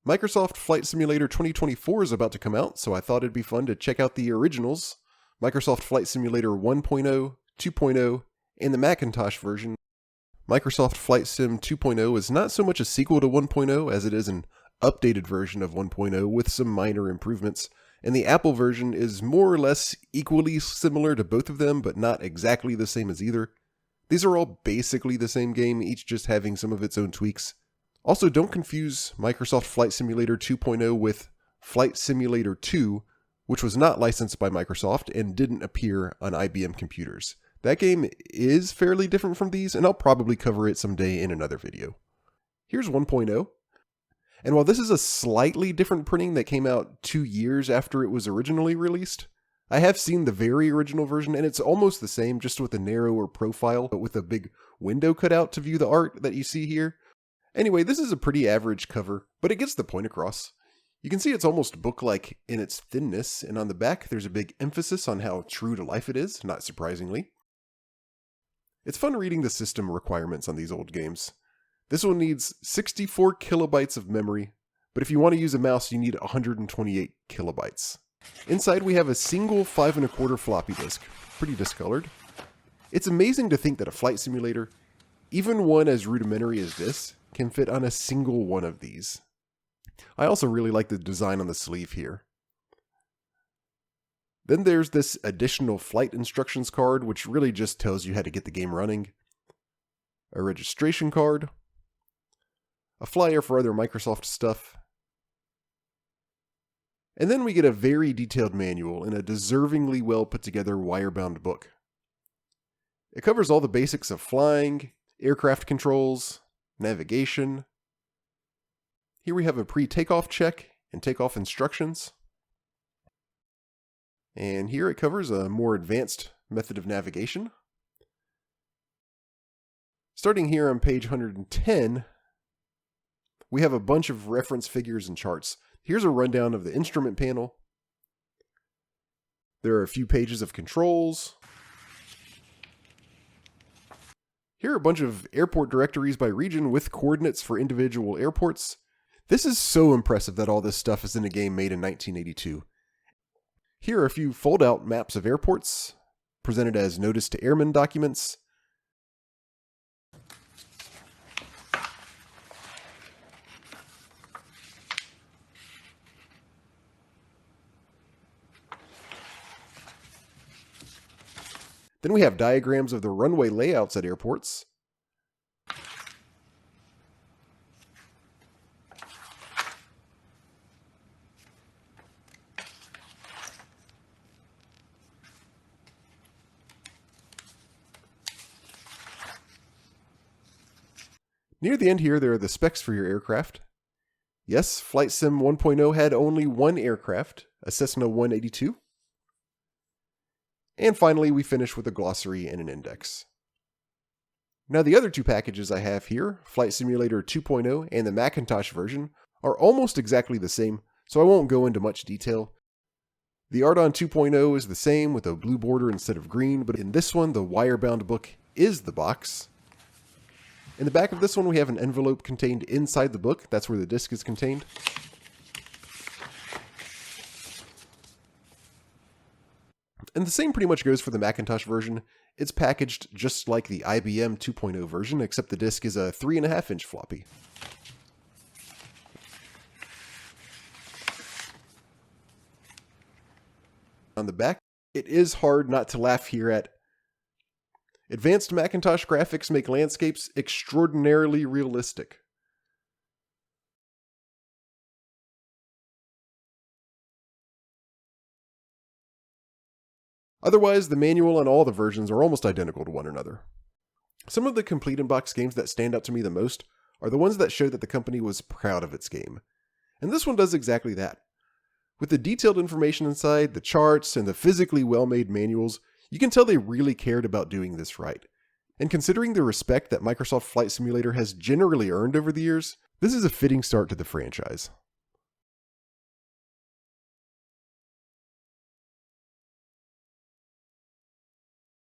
Microsoft Flight Simulator 2024 is about to come out, so I thought it'd be fun to check out the originals, Microsoft Flight Simulator 1.0, 2.0, and the Macintosh version. Microsoft Flight Sim 2.0 is not so much a sequel to 1.0 as it is an updated version of 1.0 with some minor improvements, and the Apple version is more or less equally similar to both of them, but not exactly the same as either. These are all basically the same game, each just having some of its own tweaks. Also, don't confuse Microsoft Flight Simulator 2.0 with Flight Simulator 2, which was not licensed by Microsoft and didn't appear on IBM computers. That game is fairly different from these, and I'll probably cover it someday in another video. Here's 1.0. And while this is a slightly different printing that came out 2 years after it was originally released, I have seen the very original version, and it's almost the same, just with a narrower profile, but with a big window cut out to view the art that you see here. Anyway, this is a pretty average cover, but it gets the point across. You can see it's almost book-like in its thinness, and on the back there's a big emphasis on how true to life it is, not surprisingly. It's fun reading the system requirements on these old games. This one needs 64 kilobytes of memory, but if you want to use a mouse you need 128 kilobytes. Inside we have a single 5 1/4 floppy disk, pretty discolored. It's amazing to think that a flight simulator, even one as rudimentary as this, can fit on a single one of these. I also really like the design on the sleeve here. Then there's this additional flight instructions card, which really just tells you how to get the game running. A registration card. A flyer for other Microsoft stuff. And then we get a very detailed manual in a deservingly well put together wire-bound book. It covers all the basics of flying, aircraft controls, navigation. Here we have a pre-takeoff check and takeoff instructions. And here it covers a more advanced method of navigation. Starting here on page 110, we have a bunch of reference figures and charts. Here's a rundown of the instrument panel. There are a few pages of controls. Here are a bunch of airport directories by region with coordinates for individual airports. This is so impressive that all this stuff is in a game made in 1982. Here are a few fold-out maps of airports, presented as notice to airmen documents. Then we have diagrams of the runway layouts at airports. Near the end here, there are the specs for your aircraft. Yes, Flight Sim 1.0 had only one aircraft, a Cessna 182. And finally, we finish with a glossary and an index. Now the other two packages I have here, Flight Simulator 2.0 and the Macintosh version, are almost exactly the same, so I won't go into much detail. The art on 2.0 is the same with a blue border instead of green, but in this one, the wire-bound book is the box. In the back of this one, we have an envelope contained inside the book. That's where the disc is contained. And the same pretty much goes for the Macintosh version. It's packaged just like the IBM 2.0 version, except the disc is a 3.5-inch floppy. On the back, it is hard not to laugh here at advanced Macintosh graphics make landscapes extraordinarily realistic. Otherwise, the manual on all the versions are almost identical to one another. Some of the complete in-box games that stand out to me the most are the ones that show that the company was proud of its game. And this one does exactly that. With the detailed information inside, the charts, and the physically well-made manuals, you can tell they really cared about doing this right. And considering the respect that Microsoft Flight Simulator has generally earned over the years, this is a fitting start to the franchise.